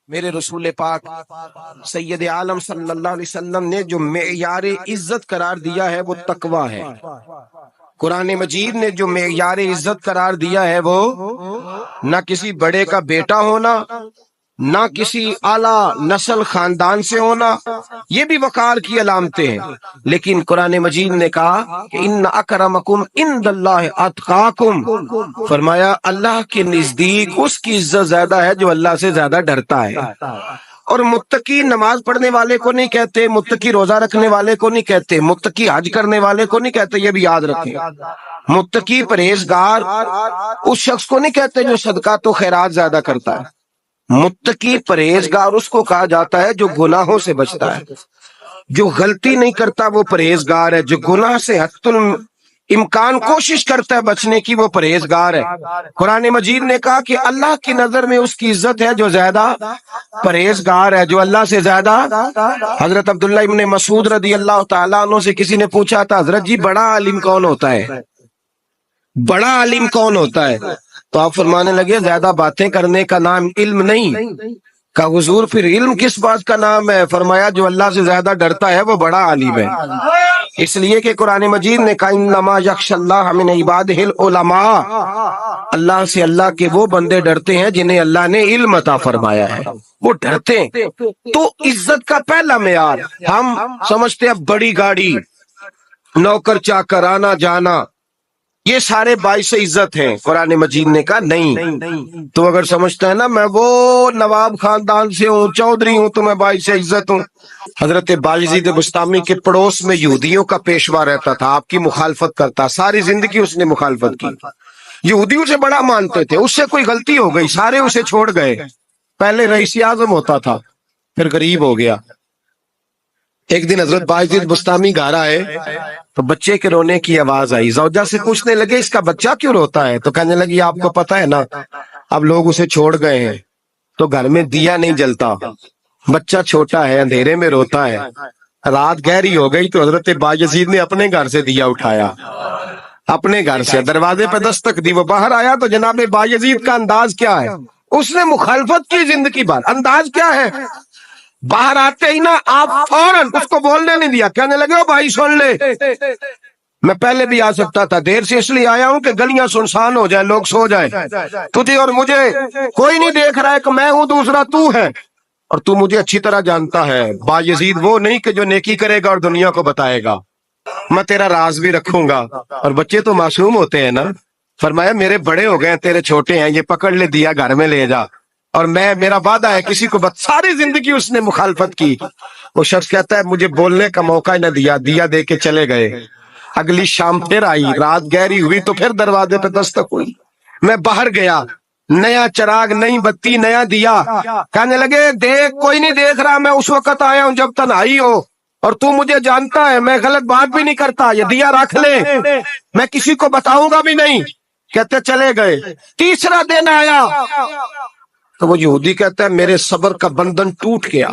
میرے رسول پاک سید عالم صلی اللہ علیہ وسلم نے جو معیار عزت قرار دیا ہے وہ تقوی ہے۔ قرآن مجید نے جو معیار عزت قرار دیا ہے وہ نہ کسی بڑے کا بیٹا ہونا، نہ کسی اعلیٰ نسل خاندان سے ہونا، یہ بھی وقار کی علامتیں ہیں، لیکن قرآن مجید نے کہا کہ ان اکرمکم عند اللہ اتقاکم، فرمایا اللہ کے نزدیک اس کی عزت زیادہ ہے جو اللہ سے زیادہ ڈرتا ہے۔ اور متقی نماز پڑھنے والے کو نہیں کہتے، متقی روزہ رکھنے والے کو نہیں کہتے، متقی حج کرنے والے کو نہیں کہتے، یہ بھی یاد رکھیں۔ متقی پرہیزگار اس شخص کو نہیں کہتے جو صدقات و خیرات زیادہ کرتا ہے، متقی پرہیزگار اس کو کہا جاتا ہے جو گناہوں سے بچتا ہے، جو غلطی نہیں کرتا وہ پرہیزگار ہے، جو گناہ سے حد الامکان کوشش کرتا ہے بچنے کی وہ پرہیزگار ہے۔ قرآن مجید نے کہا کہ اللہ کی نظر میں اس کی عزت ہے جو زیادہ پرہیزگار ہے، جو اللہ سے زیادہ۔ حضرت عبداللہ ابن مسعود رضی اللہ تعالیٰ عنہ سے کسی نے پوچھا تھا حضرت جی بڑا عالم کون ہوتا ہے، بڑا عالم کون ہوتا ہے؟ تو آپ فرمانے لگے زیادہ باتیں کرنے کا نام علم نہیں۔ کہا حضور پھر علم کس بات کا نام ہے؟ فرمایا جو اللہ سے زیادہ ڈرتا ہے وہ بڑا عالم ہے، اس لیے کہ قرآن مجید نے کہا انما یخشی اللہ من عبادہ العلماء، اللہ سے اللہ کے وہ بندے ڈرتے ہیں جنہیں اللہ نے علم عطا فرمایا ہے، وہ ڈرتے ہیں۔ تو عزت کا پہلا معیار، ہم سمجھتے ہیں بڑی گاڑی، نوکر چاکر، آنا جانا، یہ سارے باعث عزت ہیں۔ قرآن مجید نے کہا نہیں، تو اگر سمجھتا ہے نا میں وہ نواب خاندان سے ہوں، چودھری ہوں، تو میں باعث عزت ہوں۔ حضرت بایزید بسطامی کے پڑوس میں یہودیوں کا پیشوا رہتا تھا، آپ کی مخالفت کرتا، ساری زندگی اس نے مخالفت کی، یہودی اسے بڑا مانتے تھے، اس سے کوئی غلطی ہو گئی سارے اسے چھوڑ گئے، پہلے رئیس اعظم ہوتا تھا پھر غریب ہو گیا۔ ایک دن حضرت بایزید بسطامی گھر آئے تو بچے کے رونے کی آواز آئی، زوجہ سے پوچھنے لگے اس کا بچہ کیوں روتا ہے؟ تو کہنے لگی آپ کو پتہ ہے نا اب لوگ اسے چھوڑ گئے ہیں تو گھر میں دیا نہیں جلتا، بچہ چھوٹا ہے اندھیرے میں روتا ہے۔ رات گہری ہو گئی تو حضرت بایزید نے اپنے گھر سے دیا اٹھایا، اپنے گھر سے دروازے پہ دستک دی، وہ باہر آیا تو جناب بایزید کا انداز کیا ہے؟ اس نے مخالفت کی زندگی بھر، انداز کیا ہے؟ باہر آتے ہی نا آپ فوراً اس کو بولنے نہیں دیا، کہنے لگے او بھائی سن لے، میں پہلے بھی آ سکتا تھا، دیر سے اس لیے آیا ہوں کہ گلیاں سنسان ہو جائیں، لوگ سو جائیں، تجھے اور مجھے کوئی نہیں دیکھ رہا ہے کہ میں ہوں دوسرا تو ہے، اور تو مجھے اچھی طرح جانتا ہے۔ بایزید وہ نہیں کہ جو نیکی کرے گا اور دنیا کو بتائے گا، میں تیرا راز بھی رکھوں گا، اور بچے تو معصوم ہوتے ہیں نا۔ فرمایا میرے بڑے ہو گئے تیرے چھوٹے ہیں، یہ پکڑ لے دیا گھر میں لے جا، اور میرا وعدہ ہے کسی کو ساری زندگی اس نے مخالفت کی۔ وہ شخص کہتا ہے مجھے بولنے کا موقع ہی نہ دیا، دیا دے کے چلے گئے۔ اگلی شام پھر آئی، رات گہری ہوئی تو پھر دروازے پہ دستک ہوئی، میں باہر گیا، نیا چراغ، نئی بتی، نیا دیا، کہنے لگے دیکھ کوئی نہیں دیکھ رہا، میں اس وقت آیا ہوں جب تنہائی ہو، اور تو مجھے جانتا ہے میں غلط بات بھی نہیں کرتا، یہ دیا رکھ لے، میں کسی کو بتاؤں گا بھی نہیں۔ کہتے چلے گئے۔ تیسرا دن آیا تو وہ یہودی کہتا ہے میرے صبر کا بندھن ٹوٹ گیا،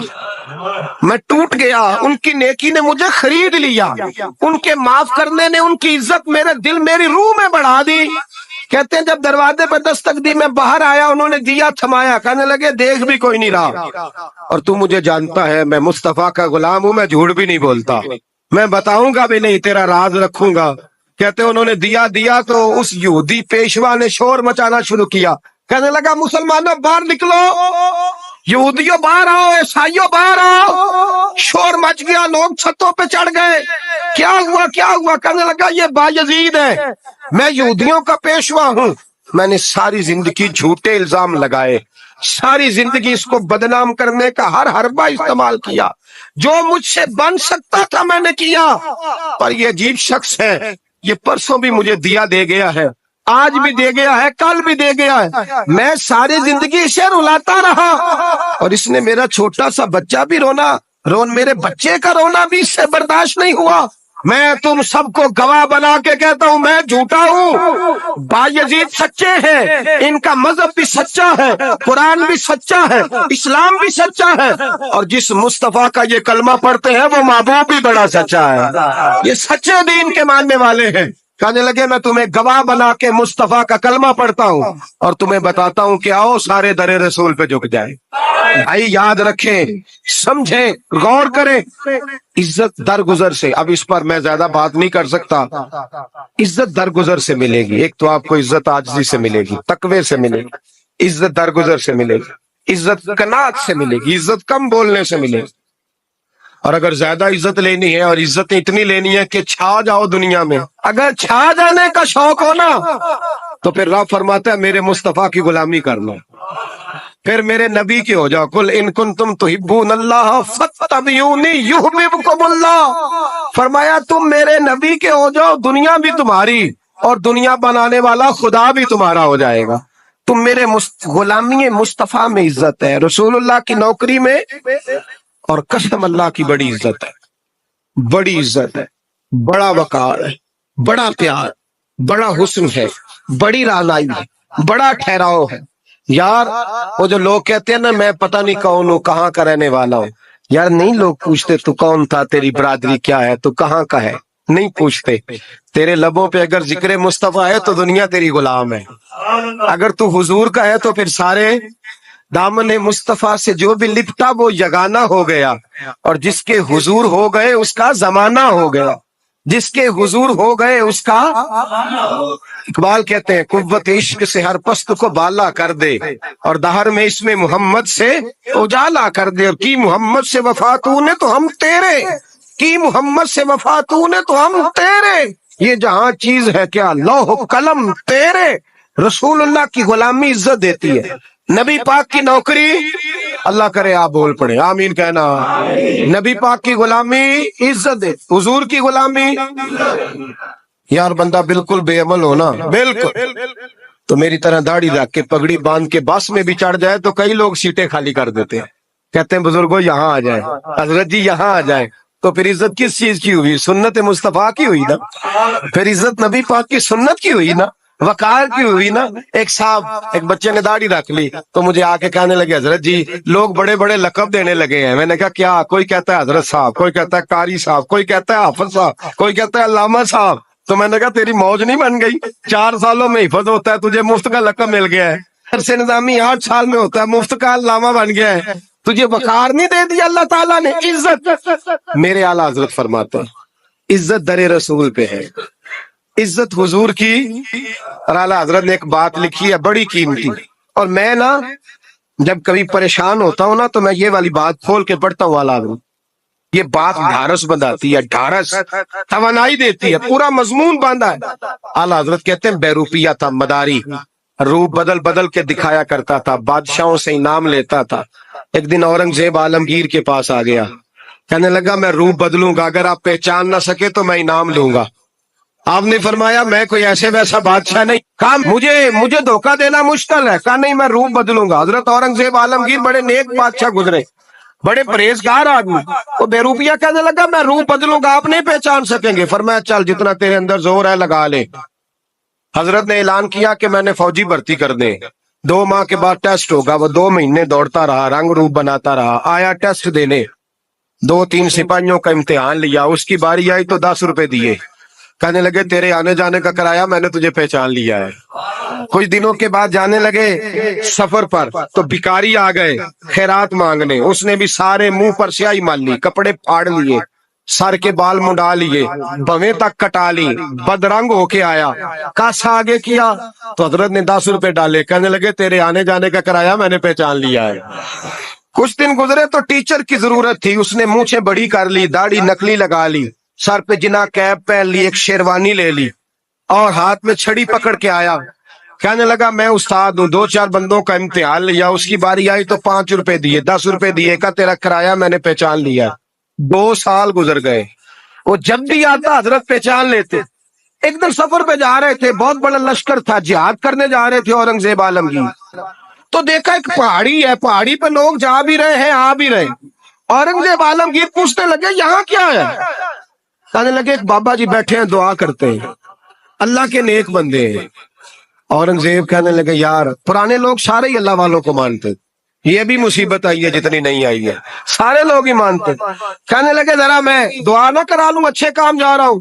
میں ٹوٹ گیا، ان کی نیکی نے مجھے خرید لیا، ان کے معاف کرنے نے ان کی عزت میرے دل میری روح میں بڑھا دی۔ کہتے ہیں جب دروازے پہ دستک دی میں باہر آیا، انہوں نے دیا تھمایا، کہنے لگے دیکھ بھی کوئی نہیں رہا، اور تو مجھے جانتا ہے میں مصطفیٰ کا غلام ہوں، میں جھوٹ بھی نہیں بولتا، میں بتاؤں گا بھی نہیں، تیرا راز رکھوں گا۔ کہتے ہیں انہوں نے دیا تو اس یہودی پیشوا نے شور مچانا شروع کیا، کہنے لگا مسلمانوں باہر نکلو، یہودیوں باہر آؤ، عیسائیوں باہر آؤ۔ شور مچ گیا، لوگ چھتوں پہ چڑھ گئے، کیا ہوا کیا ہوا؟ کہنے لگا یہ بایزید ہے، میں یہودیوں کا پیشوا ہوں، میں نے ساری زندگی جھوٹے الزام لگائے، ساری زندگی اس کو بدنام کرنے کا ہر حربہ استعمال کیا، جو مجھ سے بن سکتا تھا میں نے کیا، پر یہ عجیب شخص ہے، یہ پرسوں بھی مجھے دیا دے گیا ہے، آج بھی دے گیا ہے، کل بھی دے گیا ہے، میں ساری زندگی اسے رلاتا رہا، اور اس نے میرا چھوٹا سا بچہ بھی میرے بچے کا رونا بھی اس سے برداشت نہیں ہوا۔ میں تم سب کو گواہ بنا کے کہتا ہوں میں جھوٹا ہوں، بایزید سچے ہیں، ان کا مذہب بھی سچا ہے، قرآن بھی سچا ہے، اسلام بھی سچا ہے، اور جس مصطفیٰ کا یہ کلمہ پڑھتے ہیں وہ محبوب بھی بڑا سچا ہے، یہ سچے دین کے ماننے والے ہیں۔ کہنے لگے میں تمہیں گواہ بنا کے مصطفیٰ کا کلمہ پڑھتا ہوں اور تمہیں بتاتا ہوں کہ آؤ سارے در رسول پہ جھک جائیں۔ بھائی یاد رکھیں، سمجھیں، غور کریں، عزت درگزر سے، اب اس پر میں زیادہ بات نہیں کر سکتا، عزت درگزر سے ملے گی۔ ایک تو آپ کو عزت عاجزی سے ملے گی، تقوی سے ملے گی، عزت درگزر سے ملے گی، عزت قناعت سے ملے گی، عزت کم بولنے سے ملے گی۔ اور اگر زیادہ عزت لینی ہے اور عزت اتنی لینی ہے کہ چھا جاؤ دنیا میں، اگر چھا جانے کا شوق ہو نا تو پھر رب فرماتا ہے میرے مصطفیٰ کی غلامی کر لو، پھر میرے نبی کی ہو جاؤ۔ قل ان کنتم تحبون اللہ فاتبعونی یحببکم اللہ، فرمایا تم میرے نبی کے ہو جاؤ، دنیا بھی تمہاری اور دنیا بنانے والا خدا بھی تمہارا ہو جائے گا۔ تم میرے غلامی مصطفیٰ میں عزت ہے، رسول اللہ کی نوکری میں، اور قسم اللہ کی بڑی عزت ہے، بڑی عزت ہے، بڑا وقار ہے، بڑا پیار، بڑا حسن ہے، بڑی رعنائی ہے، بڑا ٹھہراؤ ہے۔ یار وہ جو لوگ کہتے ہیں نا میں پتہ نہیں کون ہوں، کہاں کا رہنے والا ہوں، یار نہیں لوگ پوچھتے تو کون تھا، تیری برادری کیا ہے، تو کہاں کا ہے، نہیں پوچھتے۔ تیرے لبوں پہ اگر ذکر مصطفیٰ ہے تو دنیا تیری غلام ہے، اگر تو حضور کا ہے تو پھر سارے دامن مصطفیٰ سے جو بھی لپٹا وہ یگانہ ہو گیا، اور جس کے حضور ہو گئے اس کا زمانہ ہو گیا، جس کے حضور ہو گئے اس کا، اقبال کہتے ہیں قوت عشق سے ہر پست کو بالا کر دے اور دہر میں اس میں محمد سے اجالا کر دے، اور کی محمد سے وفا تو نے تو ہم تیرے، کی محمد سے وفا تو نے تو ہم تیرے، یہ جہاں چیز ہے کیا لوح قلم تیرے۔ رسول اللہ کی غلامی عزت دیتی ہے، نبی پاک کی نوکری، اللہ کرے آپ بول پڑے آمین کہنا، نبی پاک کی غلامی عزت دے، حضور کی غلامی۔ یار بندہ بالکل بے عمل ہونا، بالکل تو میری طرح داڑھی رکھ کے پگڑی باندھ کے بس میں بھی چڑھ جائے تو کئی لوگ سیٹیں خالی کر دیتے ہیں، کہتے ہیں بزرگوں یہاں آ جائیں، حضرت جی یہاں آ جائیں، تو پھر عزت کس چیز کی ہوئی؟ سنت مصطفیٰ کی ہوئی نا، پھر عزت نبی پاک کی سنت کی ہوئی نا، وقار کی ہوئی نا۔ ایک صاحب، ایک بچے نے داڑھی رکھ لی تو مجھے آ کے کہنے لگے حضرت جی لوگ بڑے بڑے لقب دینے لگے ہیں۔ میں نے کہا کیا؟ کوئی کہتا ہے حضرت صاحب، کوئی کہتا ہے قاری صاحب، کوئی کہتا ہے حافظ صاحب، کوئی کہتا ہے علامہ صاحب۔ تو میں نے کہا تیری موج نہیں بن گئی، 4 سالوں میں حفظ ہوتا ہے، تجھے مفت کا لقب مل گیا ہے، عرص نظامی 8 سال میں ہوتا ہے، مفت کا علامہ بن گیا ہے، تجھے وقار نہیں دے دیا اللہ تعالیٰ نے، عزت۔ میرے اعلیٰ حضرت فرماتے ہیں عزت در رسول پہ ہے، عزت حضور کی۔ اور اعلیٰ حضرت نے ایک بات لکھی ہے بڑی قیمتی، اور میں نا جب کبھی پریشان ہوتا ہوں نا تو میں یہ والی بات کھول کے پڑھتا ہوں اعلیٰ حضرت، یہ بات ڈھارس بندھاتی ہے، ڈھارس توانائی دیتی ہے، پورا مضمون باندھا ہے۔ اعلیٰ حضرت کہتے ہیں بیروپیہ تھا مداری، روپ بدل بدل کے دکھایا کرتا تھا، بادشاہوں سے انعام لیتا تھا۔ ایک دن اورنگزیب عالمگیر کے پاس آ گیا، کہنے لگا میں روپ بدلوں گا، اگر آپ پہچان نہ سکے تو میں انعام لوں گا۔ آپ نے فرمایا میں کوئی ایسے ویسا بادشاہ نہیں، کہا مجھے دھوکہ دینا مشکل ہے، کہا نہیں میں روپ بدلوں گا۔ حضرت اورنگزیب عالمگیر بڑے نیک بادشاہ گزرے، بڑے پرہیزگار آدمی، وہ بیروپیہ کہنے لگا میں روپ بدلوں گا، آپ نہیں پہچان سکیں گے۔ فرمایا چل جتنا تیرے اندر زور ہے لگا لے۔ حضرت نے اعلان کیا کہ میں نے فوجی بھرتی کر دیں، 2 ماہ کے بعد ٹیسٹ ہوگا۔ وہ 2 مہینے دوڑتا رہا، رنگ روپ بناتا رہا، آیا ٹیسٹ دینے، 2-3 سپاہیوں کا امتحان لیا، اس کی باری آئی تو 10 روپے دیے، کہنے لگے تیرے آنے جانے کا کرایہ میں نے تجھے پہچان لیا ہے۔ کچھ دنوں کے بعد جانے لگے سفر پر تو بھکاری آ گئے خیرات مانگنے، اس نے بھی سارے منہ پر سیاہی مال لی، کپڑے پھاڑ لیے، سر کے بال منڈا لیے، بویں تک کٹا لی، بدرنگ ہو کے آیا، کاسا آگے کیا تو حضرت نے 10 روپے ڈالے، کہنے لگے تیرے آنے جانے کا کرایہ میں نے پہچان لیا ہے۔ کچھ دن گزرے تو ٹیچر کی ضرورت تھی، اس نے مونچھیں بڑی کر لی، داڑھی نکلی لگا لی، سر پہ جنا کیپ پہن لی، ایک شیروانی لے لی اور ہاتھ میں چھڑی پکڑ کے آیا، کہنے لگا میں استاد ہوں، 2-4 بندوں کا امتحان لیا، اس کی باری آئی تو 5 روپے دیے، 10 روپے دیے، کہا تیرا کرایہ میں نے پہچان لیا۔ 2 سال گزر گئے، وہ جب بھی آتا حضرت پہچان لیتے۔ ایک دن سفر پہ جا رہے تھے، بہت بڑا لشکر تھا، جہاد کرنے جا رہے تھے اورنگزیب عالمگیر، تو دیکھا ایک پہاڑی ہے، پہاڑی پہ لوگ جا بھی رہے ہیں آ بھی رہے۔ اورنگزیب عالمگیر پوچھنے لگے یہاں کیا ہے؟ کہنے لگے ایک بابا جی بیٹھے ہیں دعا کرتے ہیں، اللہ کے نیک بندے ہیں۔ اورنگزیب کہنے لگے یار پرانے لوگ سارے ہی اللہ والوں کو مانتے، یہ بھی مصیبت آئی ہے جتنی نہیں آئی ہے، سارے لوگ ہی مانتے۔ کہنے لگے ذرا میں دعا نہ کرا لوں، اچھے کام جا رہا ہوں۔